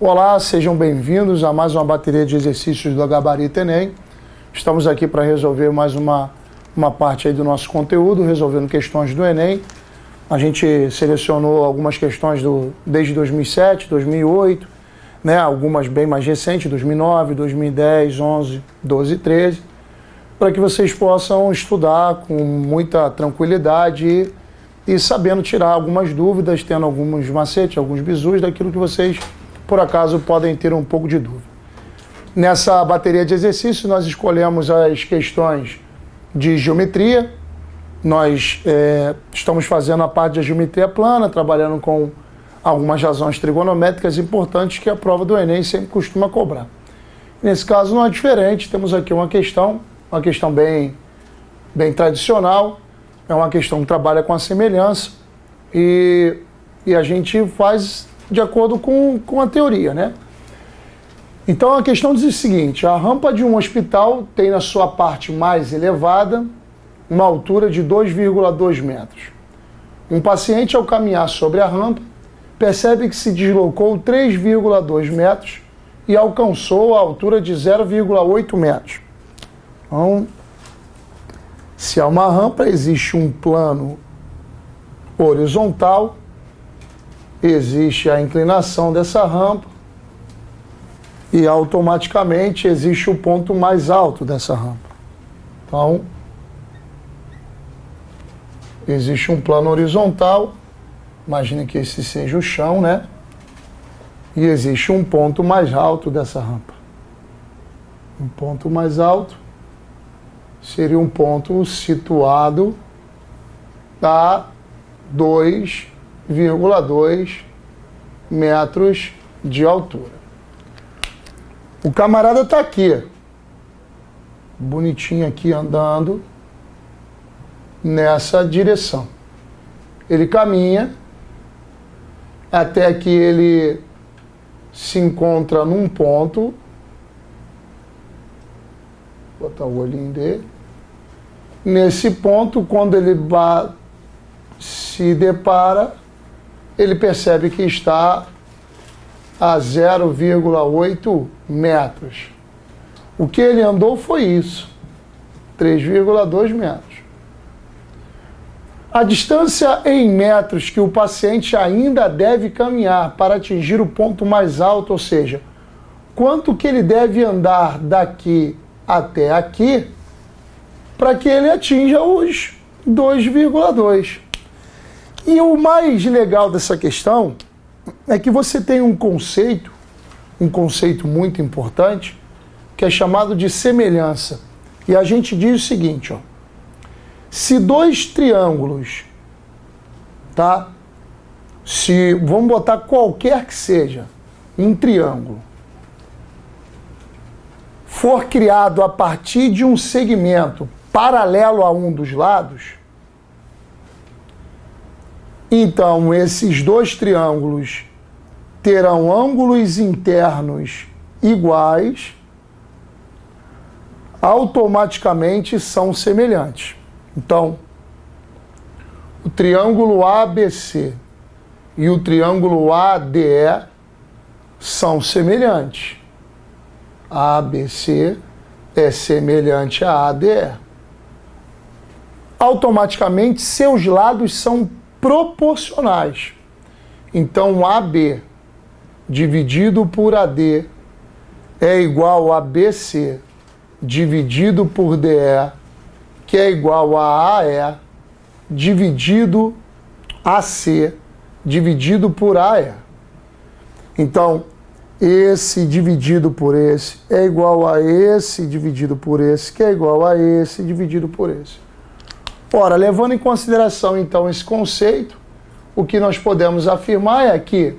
Olá, sejam bem-vindos a mais uma bateria de exercícios do Gabarito Enem. Estamos aqui para resolver mais uma parte aí do nosso conteúdo, resolvendo questões do Enem. A gente selecionou algumas questões desde 2007, 2008, né? Algumas bem mais recentes, 2009, 2010, 11, 12 e 13, para que vocês possam estudar com muita tranquilidade e sabendo tirar algumas dúvidas, tendo alguns macetes, alguns bizus daquilo que vocês, por acaso, podem ter um pouco de dúvida. Nessa bateria de exercícios, nós escolhemos as questões de geometria. Nós estamos fazendo a parte de geometria plana, trabalhando com algumas razões trigonométricas importantes que a prova do Enem sempre costuma cobrar. Nesse caso não é diferente, temos aqui uma questão bem tradicional, é uma questão que trabalha com a semelhança e a gente faz de acordo com a teoria, né? Então a questão diz o seguinte: a rampa de um hospital tem na sua parte mais elevada uma altura de 2,2 metros. Um paciente, ao caminhar sobre a rampa, percebe que se deslocou 3,2 metros e alcançou a altura de 0,8 metros. Então, se há uma rampa, existe um plano horizontal, existe a inclinação dessa rampa e automaticamente existe o ponto mais alto dessa rampa. Então, existe um plano horizontal, imagine que esse seja o chão, né? E existe um ponto mais alto dessa rampa. Um ponto mais alto seria um ponto situado a 2,2 metros de altura. O camarada está aqui, bonitinho aqui, andando nessa direção. Ele caminha até que ele se encontra num ponto, vou botar o olhinho dele. Nesse ponto, quando ele se depara, ele percebe que está a 0,8 metros. O que ele andou foi isso, 3,2 metros. A distância em metros que o paciente ainda deve caminhar para atingir o ponto mais alto, ou seja, quanto que ele deve andar daqui até aqui para que ele atinja os 2,2. E o mais legal dessa questão é que você tem um conceito muito importante, que é chamado de semelhança. E a gente diz o seguinte, ó: se dois triângulos, tá? Vamos botar qualquer que seja, um triângulo, for criado a partir de um segmento paralelo a um dos lados, então esses dois triângulos terão ângulos internos iguais, automaticamente são semelhantes. Então, o triângulo ABC e o triângulo ADE são semelhantes. ABC é semelhante a ADE. Automaticamente, seus lados são proporcionais. Então, AB dividido por AD é igual a BC dividido por DE, que é igual a AE dividido AC dividido por AE. Então, esse dividido por esse é igual a esse dividido por esse, que é igual a esse dividido por esse. Ora, levando em consideração, então, esse conceito, o que nós podemos afirmar é que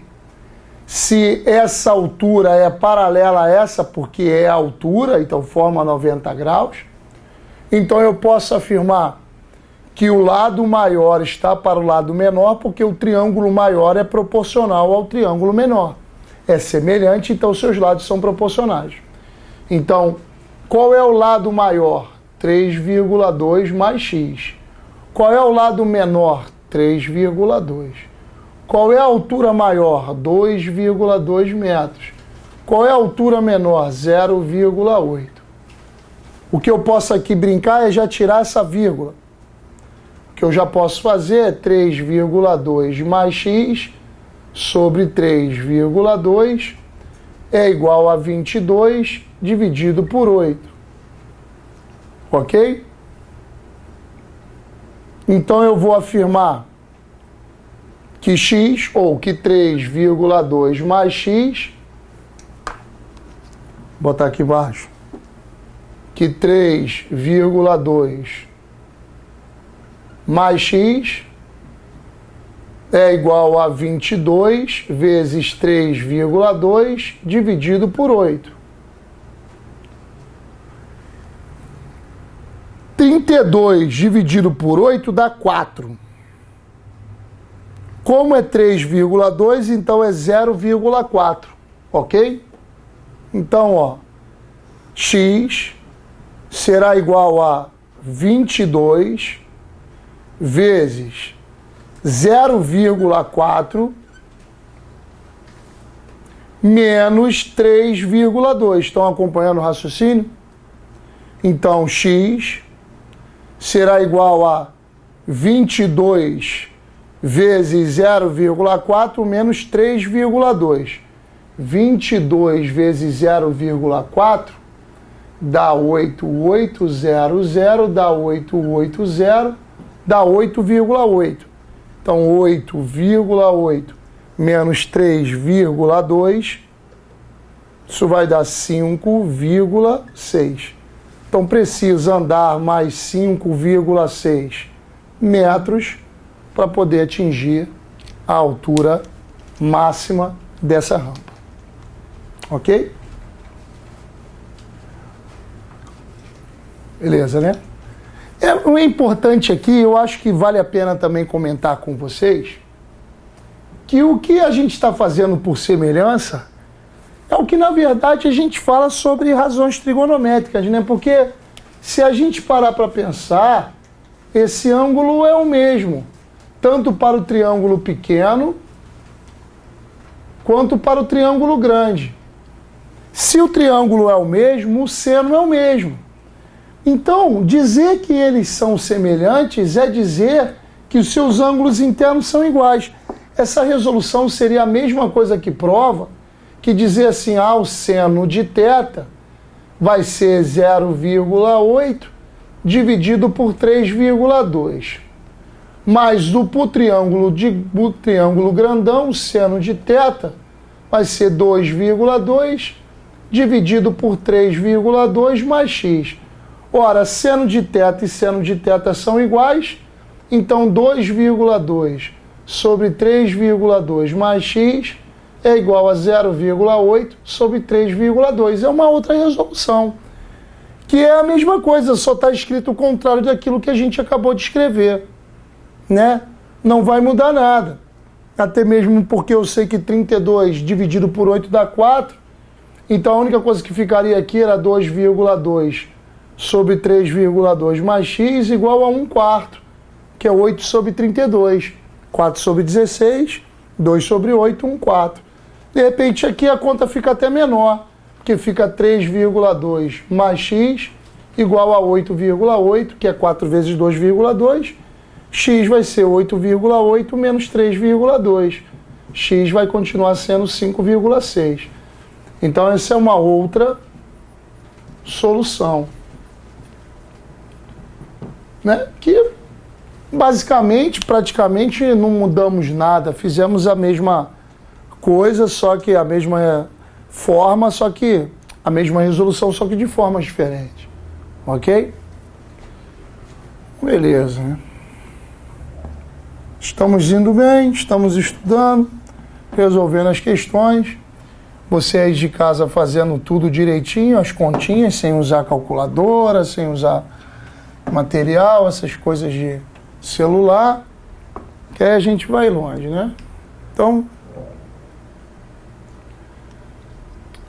se essa altura é paralela a essa, porque é a altura, então forma 90 graus, então eu posso afirmar que o lado maior está para o lado menor, porque o triângulo maior é proporcional ao triângulo menor. É semelhante, então seus lados são proporcionais. Então, qual é o lado maior? 3,2 mais x. Qual é o lado menor? 3,2. Qual é a altura maior? 2,2 metros. Qual é a altura menor? 0,8. O que eu posso aqui brincar é já tirar essa vírgula. O que eu já posso fazer é 3,2 mais x sobre 3,2 é igual a 22 dividido por 8. Ok? Então eu vou afirmar que x, ou que 3,2 mais x, vou botar aqui embaixo, que 3,2 mais x é igual a 22 vezes 3,2 dividido por 8. 32 dividido por 8 dá 4. Como é 3,2, então é 0,4, ok? Então, ó, x será igual a 22 vezes 0,4 menos 3,2. Estão acompanhando o raciocínio? Então, x será igual a 22 vezes 0,4 menos 3,2. 22 vezes 0,4 dá 8,800, dá 880, dá 8,8. Então, 8,8 menos 3,2, isso vai dar 5,6. Então, precisa andar mais 5,6 metros para poder atingir a altura máxima dessa rampa. Ok? Beleza, né? O importante aqui, eu acho que vale a pena também comentar com vocês, que o que a gente está fazendo por semelhança é o que, na verdade, a gente fala sobre razões trigonométricas, né? Porque se a gente parar para pensar, esse ângulo é o mesmo, tanto para o triângulo pequeno, quanto para o triângulo grande. Se o triângulo é o mesmo, o seno é o mesmo. Então, dizer que eles são semelhantes é dizer que os seus ângulos internos são iguais. Essa resolução seria a mesma coisa que prova que dizer assim, o seno de θ vai ser 0,8 dividido por 3,2. Mas do triângulo grandão, o seno de θ vai ser 2,2 dividido por 3,2 mais x. Ora, seno de θ e seno de θ são iguais, então 2,2 sobre 3,2 mais x é igual a 0,8 sobre 3,2. É uma outra resolução, que é a mesma coisa, só está escrito o contrário daquilo que a gente acabou de escrever, né? Não vai mudar nada, até mesmo porque eu sei que 32 dividido por 8 dá 4, então a única coisa que ficaria aqui era 2,2 sobre 3,2 mais x igual a 1/4, que é 8 sobre 32. 4 sobre 16, 2 sobre 8, 1/4. De repente aqui a conta fica até menor, porque fica 3,2 mais x igual a 8,8, que é 4 vezes 2,2. X vai ser 8,8 menos 3,2. X vai continuar sendo 5,6. Então essa é uma outra solução, né? Que basicamente, praticamente não mudamos nada, fizemos a mesma coisa, só que a mesma forma, só que a mesma resolução, só que de formas diferentes, ok? Beleza, né? Estamos indo bem, estamos estudando, resolvendo as questões, você aí de casa fazendo tudo direitinho, as continhas, sem usar calculadora, sem usar material, essas coisas de celular, que aí a gente vai longe, né? Então,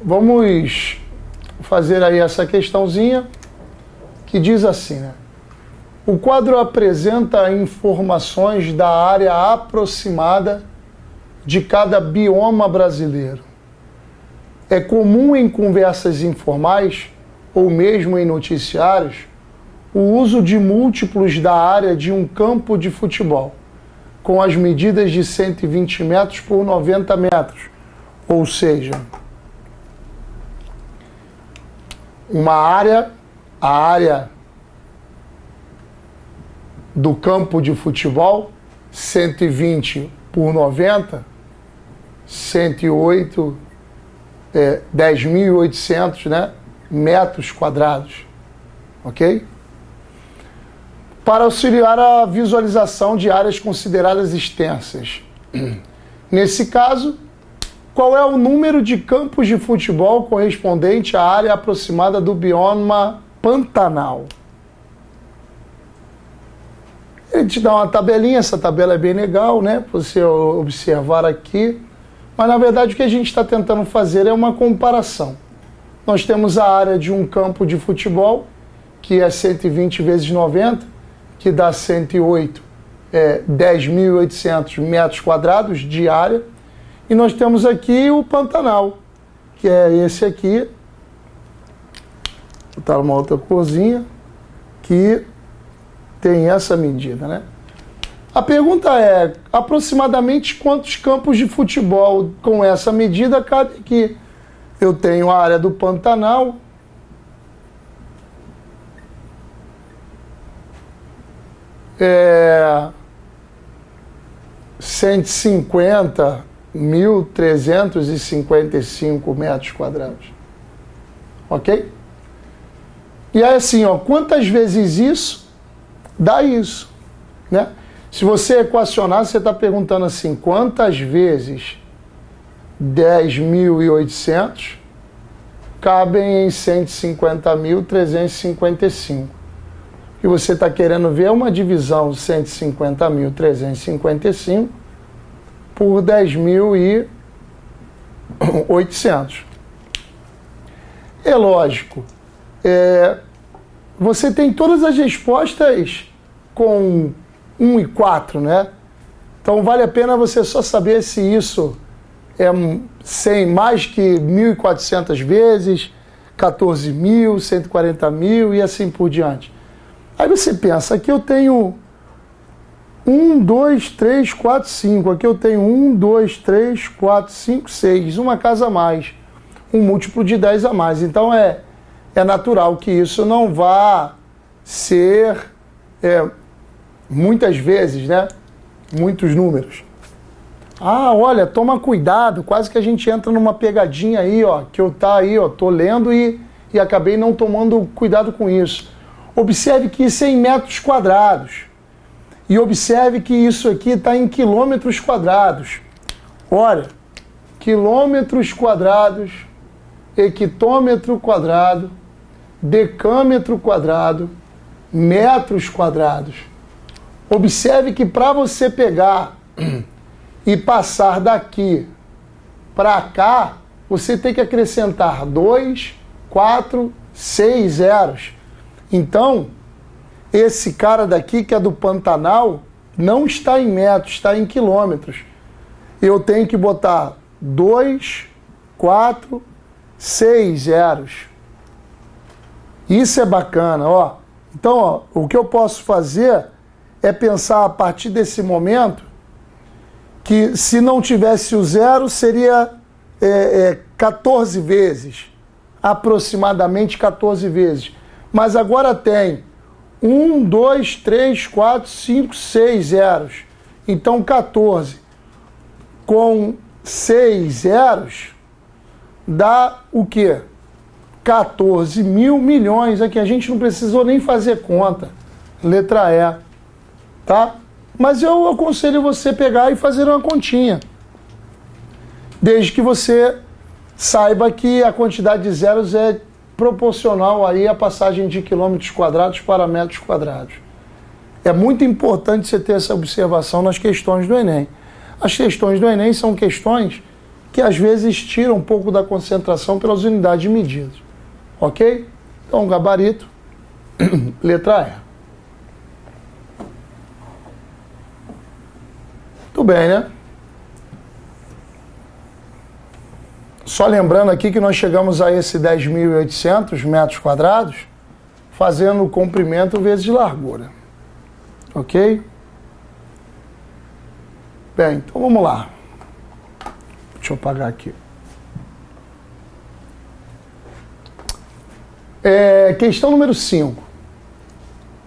vamos fazer aí essa questãozinha que diz assim, né? O quadro apresenta informações da área aproximada de cada bioma brasileiro. É comum em conversas informais, ou mesmo em noticiários, o uso de múltiplos da área de um campo de futebol, com as medidas de 120 metros por 90 metros, ou seja, a área do campo de futebol, 120 por 90, 108, 10.800, né, metros quadrados, ok? Para auxiliar a visualização de áreas consideradas extensas. Nesse caso, qual é o número de campos de futebol correspondente à área aproximada do bioma Pantanal? Ele te dá uma tabelinha, essa tabela é bem legal, né? Para você observar aqui. Mas, na verdade, o que a gente está tentando fazer é uma comparação. Nós temos a área de um campo de futebol, que é 120 vezes 90, que dá 108, 10.800 metros quadrados de área. E nós temos aqui o Pantanal, que é esse aqui. Vou botar uma outra corzinha, que tem essa medida, né? A pergunta é, aproximadamente quantos campos de futebol com essa medida cabe aqui? Eu tenho a área do Pantanal, é 150.355 metros quadrados. Ok? E aí assim, ó, quantas vezes isso dá isso, né? Se você equacionar, você está perguntando assim, quantas vezes 10.800 cabem em 150.355? O que você está querendo ver é uma divisão de 150.355 por 10.800. É lógico, você tem todas as respostas com 1 e 4, né? Então vale a pena você só saber se isso é mais que 1.400 vezes, 14.000, 140.000 e assim por diante. Aí você pensa, aqui eu tenho 1, 2, 3, 4, 5. Aqui eu tenho 1, 2, 3, 4, 5, 6. Uma casa a mais. Um múltiplo de 10 a mais. Então é natural que isso não vá ser muitas vezes, né? Muitos números. Ah, olha, toma cuidado. Quase que a gente entra numa pegadinha aí, ó. Que eu tô lendo e acabei não tomando cuidado com isso. Observe que isso é em metros quadrados. E observe que isso aqui está em quilômetros quadrados. Olha, quilômetros quadrados, hectômetro quadrado, decâmetro quadrado, metros quadrados. Observe que para você pegar e passar daqui para cá, você tem que acrescentar 2, 4, 6 zeros. Então, esse cara daqui, que é do Pantanal, não está em metros, está em quilômetros. Eu tenho que botar 2, 4, 6 zeros. Isso é bacana, ó. Então, ó, o que eu posso fazer é pensar a partir desse momento que se não tivesse o zero, seria 14 vezes. Aproximadamente 14 vezes. Mas agora tem 1, 2, 3, 4, 5, 6 zeros. Então 14 com 6 zeros dá o quê? 14.000 milhões. Aqui a gente não precisou nem fazer conta. Letra E. Tá? Mas eu aconselho você pegar e fazer uma continha. Desde que você saiba que a quantidade de zeros é proporcional aí à passagem de quilômetros quadrados para metros quadrados. É muito importante você ter essa observação nas questões do Enem. As questões do Enem são questões que às vezes tiram um pouco da concentração pelas unidades medidas. Ok? Então, gabarito, letra E. Tudo bem, né? Só lembrando aqui que nós chegamos a esse 10.800 metros quadrados fazendo o comprimento vezes largura. Ok? Bem, então vamos lá. Deixa eu apagar aqui. Questão número 5.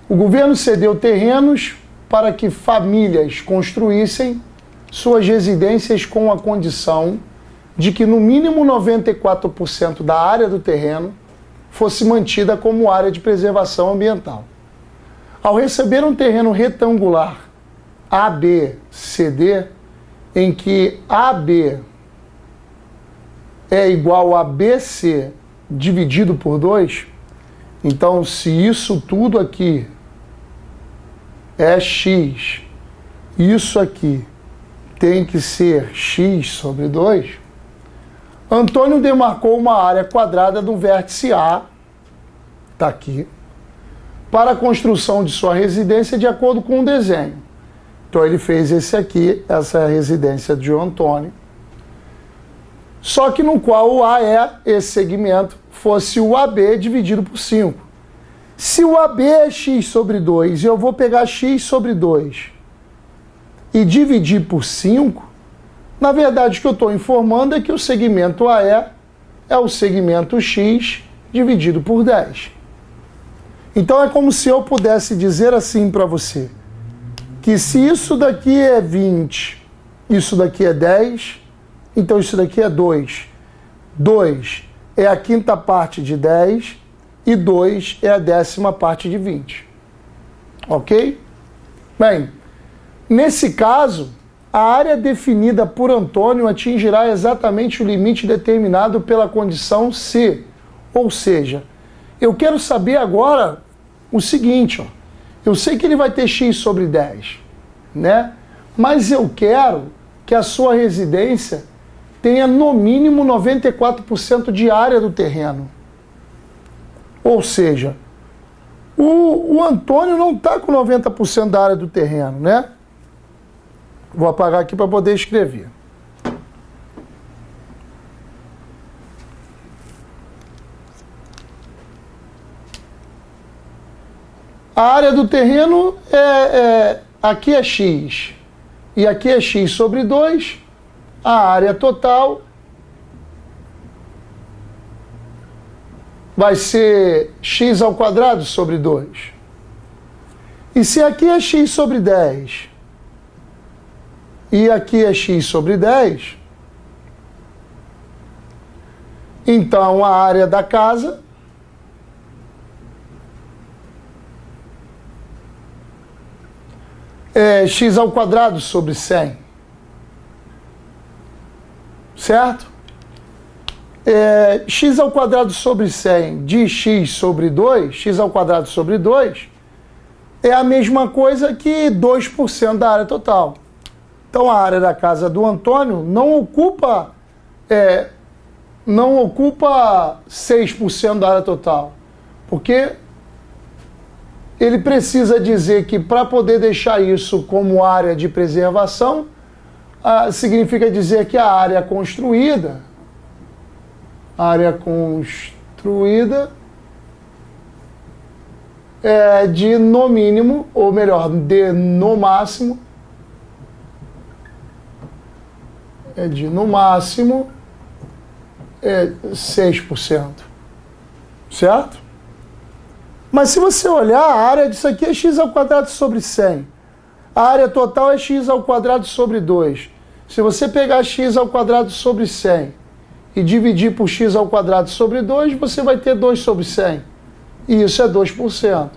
O governo cedeu terrenos para que famílias construíssem suas residências com a condição de que no mínimo 94% da área do terreno fosse mantida como área de preservação ambiental. Ao receber um terreno retangular ABCD, em que AB é igual a BC dividido por 2, então se isso tudo aqui é X, isso aqui tem que ser X sobre 2, Antônio demarcou uma área quadrada do vértice A, está aqui, para a construção de sua residência de acordo com o desenho. Então ele fez esse aqui, essa é a residência de Antônio, só que no qual o A esse segmento, fosse o AB dividido por 5. Se o AB é X sobre 2 e eu vou pegar X sobre 2 e dividir por 5, na verdade o que eu estou informando é que o segmento AE é o segmento X dividido por 10. Então é como se eu pudesse dizer assim para você, que se isso daqui é 20, isso daqui é 10, então isso daqui é 2. 2 é a quinta parte de 10 e 2 é a 10ª parte de 20. Ok? Bem, nesse caso, a área definida por Antônio atingirá exatamente o limite determinado pela condição C. Ou seja, eu quero saber agora o seguinte, ó. Eu sei que ele vai ter X sobre 10, né? Mas eu quero que a sua residência tenha no mínimo 94% de área do terreno. Ou seja, o Antônio não está com 90% da área do terreno, né? Vou apagar aqui para poder escrever. A área do terreno aqui é X e aqui é X sobre 2. A área total vai ser X ao quadrado sobre 2. E se aqui é X sobre 10 e aqui é X sobre 10, então a área da casa é X ao quadrado sobre 100. Certo? X ao quadrado sobre 100 de X sobre 2, X ao quadrado sobre 2, é a mesma coisa que 2% da área total. Então a área da casa do Antônio não ocupa 6% da área total, porque ele precisa dizer que para poder deixar isso como área de preservação, significa dizer que a área construída é de no mínimo, ou melhor, de no máximo, é de no máximo 6%. Certo? Mas se você olhar, a área disso aqui é X ao quadrado sobre 100. A área total é X ao quadrado sobre 2. Se você pegar X ao quadrado sobre 100 e dividir por X ao quadrado sobre 2, você vai ter 2 sobre 100. E isso é 2%.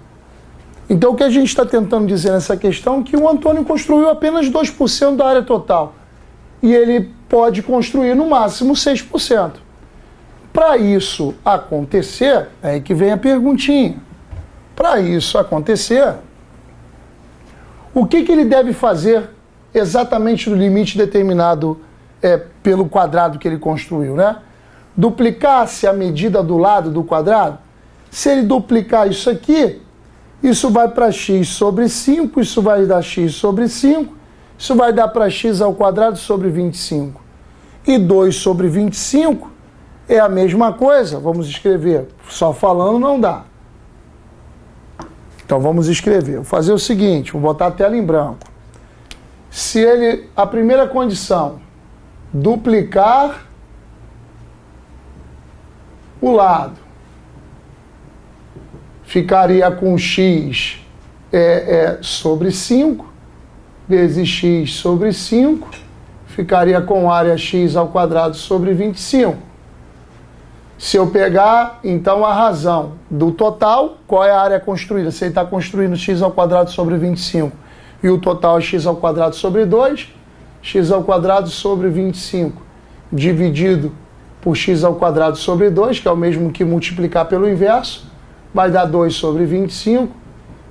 Então o que a gente está tentando dizer nessa questão é que o Antônio construiu apenas 2% da área total. E ele pode construir no máximo 6%. Para isso acontecer, é aí que vem a perguntinha. Para isso acontecer, o que ele deve fazer exatamente no limite determinado pelo quadrado que ele construiu, né? Duplicar-se a medida do lado do quadrado? Se ele duplicar isso aqui, isso vai para x sobre 5, isso vai dar x sobre 5, isso vai dar para x ao quadrado sobre 25. E 2 sobre 25 É a mesma coisa, vamos escrever. Só falando não dá. Então vamos escrever. Vou fazer o seguinte, vou botar a tela em branco. Se ele, a primeira condição, duplicar o lado, ficaria com x sobre 5, vezes x sobre 5, ficaria com área x ao quadrado sobre 25. Se eu pegar, então, a razão do total, qual é a área construída? Se ele está construindo x ao quadrado sobre 25 e o total é x ao quadrado sobre 2, x ao quadrado sobre 25 dividido por x ao quadrado sobre 2, que é o mesmo que multiplicar pelo inverso, vai dar 2 sobre 25,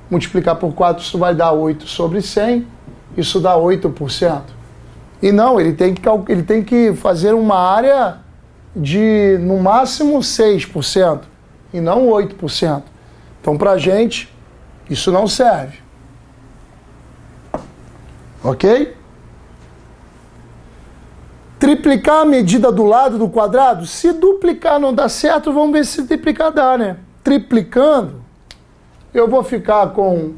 multiplicar por 4, isso vai dar 8 sobre 100, isso dá 8%. E não, ele tem que fazer uma área de, no máximo, 6%, e não 8%. Então, para a gente, isso não serve. Ok? Triplicar a medida do lado do quadrado? Se duplicar não dá certo, vamos ver se triplicar dá, né? Triplicando, eu vou ficar com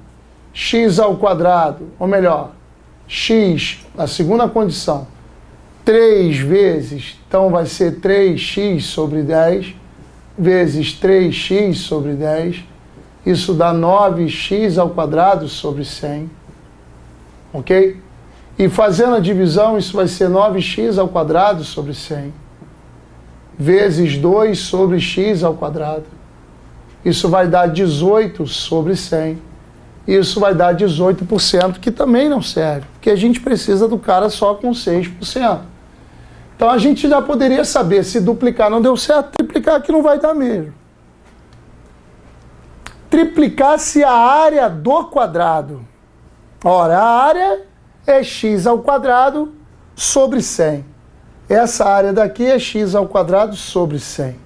x ao quadrado, ou melhor, x, a segunda condição, 3 vezes, então vai ser 3x sobre 10, vezes 3x sobre 10, isso dá 9x ao quadrado sobre 100, ok? E fazendo a divisão, isso vai ser 9x ao quadrado sobre 100, vezes 2 sobre x ao quadrado. Isso vai dar 18 sobre 100. Isso vai dar 18%, que também não serve, porque a gente precisa do cara só com 6%. Então a gente já poderia saber, se duplicar não deu certo, triplicar que não vai dar mesmo. Triplicar se a área do quadrado. Ora, a área é x ao quadrado sobre 100. Essa área daqui é x ao quadrado sobre 100.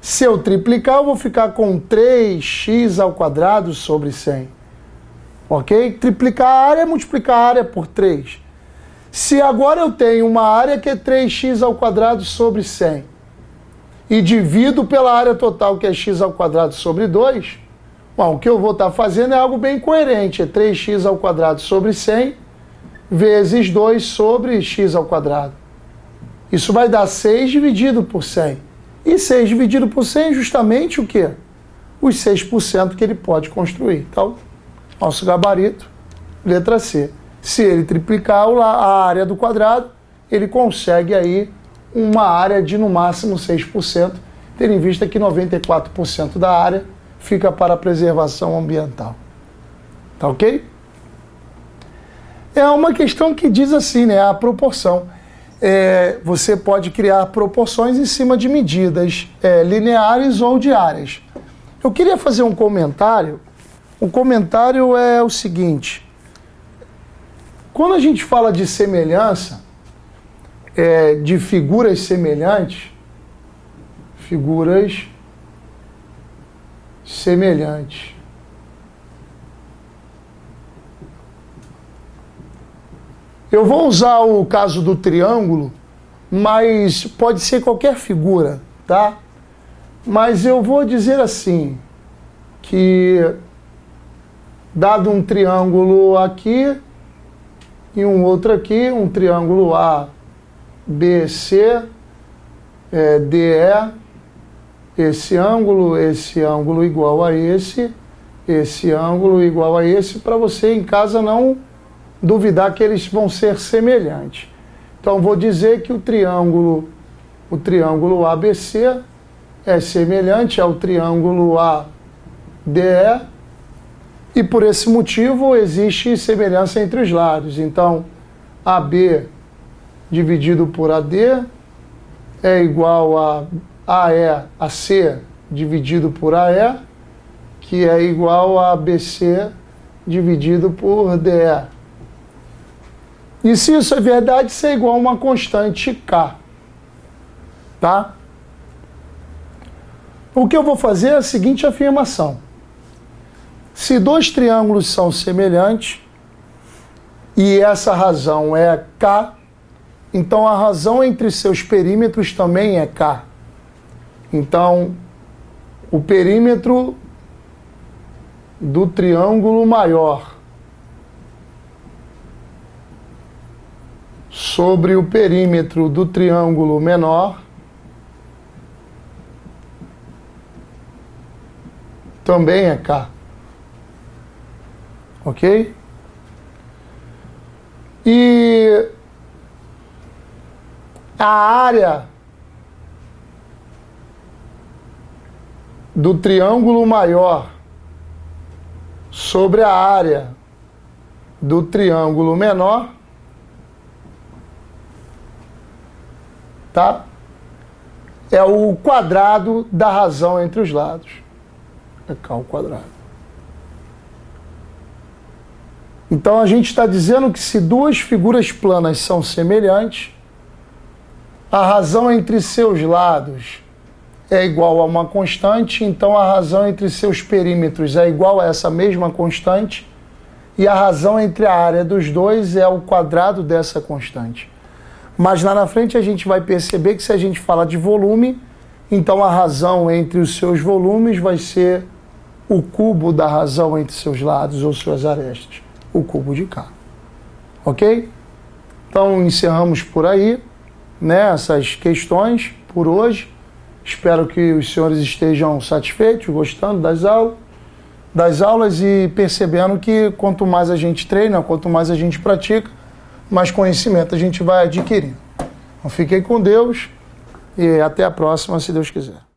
Se eu triplicar, eu vou ficar com 3x ao quadrado sobre 100. Ok? Triplicar a área é multiplicar a área por 3. Se agora eu tenho uma área que é 3x ao quadrado sobre 100 e divido pela área total, que é x ao quadrado sobre 2, bom, o que eu vou estar fazendo é algo bem coerente. É 3x ao quadrado sobre 100 vezes 2 sobre x ao quadrado. Isso vai dar 6 dividido por 100. E 6 dividido por 100 é justamente o quê? Os 6% que ele pode construir. Então, nosso gabarito, letra C. Se ele triplicar a área do quadrado, ele consegue aí uma área de no máximo 6%, tendo em vista que 94% da área fica para a preservação ambiental. Tá ok? É uma questão que diz assim, né? A proporção. Você pode criar proporções em cima de medidas lineares ou diárias. Eu queria fazer um comentário. O comentário é o seguinte: quando a gente fala de semelhança, de figuras semelhantes, eu vou usar o caso do triângulo, mas pode ser qualquer figura, tá? Mas eu vou dizer assim, que dado um triângulo aqui e um outro aqui, um triângulo A, B, C, DE, esse ângulo igual a esse ângulo igual a esse, para você em casa não duvidar que eles vão ser semelhantes. Então vou dizer que o triângulo ABC é semelhante ao triângulo ADE e por esse motivo existe semelhança entre os lados. Então AB dividido por AD é igual a AC dividido por AE, que é igual a BC dividido por DE. E se isso é verdade, isso é igual a uma constante K. Tá? O que eu vou fazer é a seguinte afirmação. Se dois triângulos são semelhantes e essa razão é K, então a razão entre seus perímetros também é K. Então, o perímetro do triângulo maior sobre o perímetro do triângulo menor também é K. Ok? E a área do triângulo maior sobre a área do triângulo menor, tá? É o quadrado da razão entre os lados. É K ao quadrado. Então a gente está dizendo que se duas figuras planas são semelhantes, a razão entre seus lados é igual a uma constante, então a razão entre seus perímetros é igual a essa mesma constante, e a razão entre a área dos dois é o quadrado dessa constante. Mas lá na frente a gente vai perceber que se a gente fala de volume, então a razão entre os seus volumes vai ser o cubo da razão entre seus lados ou suas arestas, o cubo de K. Ok? Então encerramos por aí, né, essas questões por hoje. Espero que os senhores estejam satisfeitos, gostando das aulas e percebendo que quanto mais a gente treina, quanto mais a gente pratica, mais conhecimento a gente vai adquirindo. Então fiquem com Deus e até a próxima, se Deus quiser.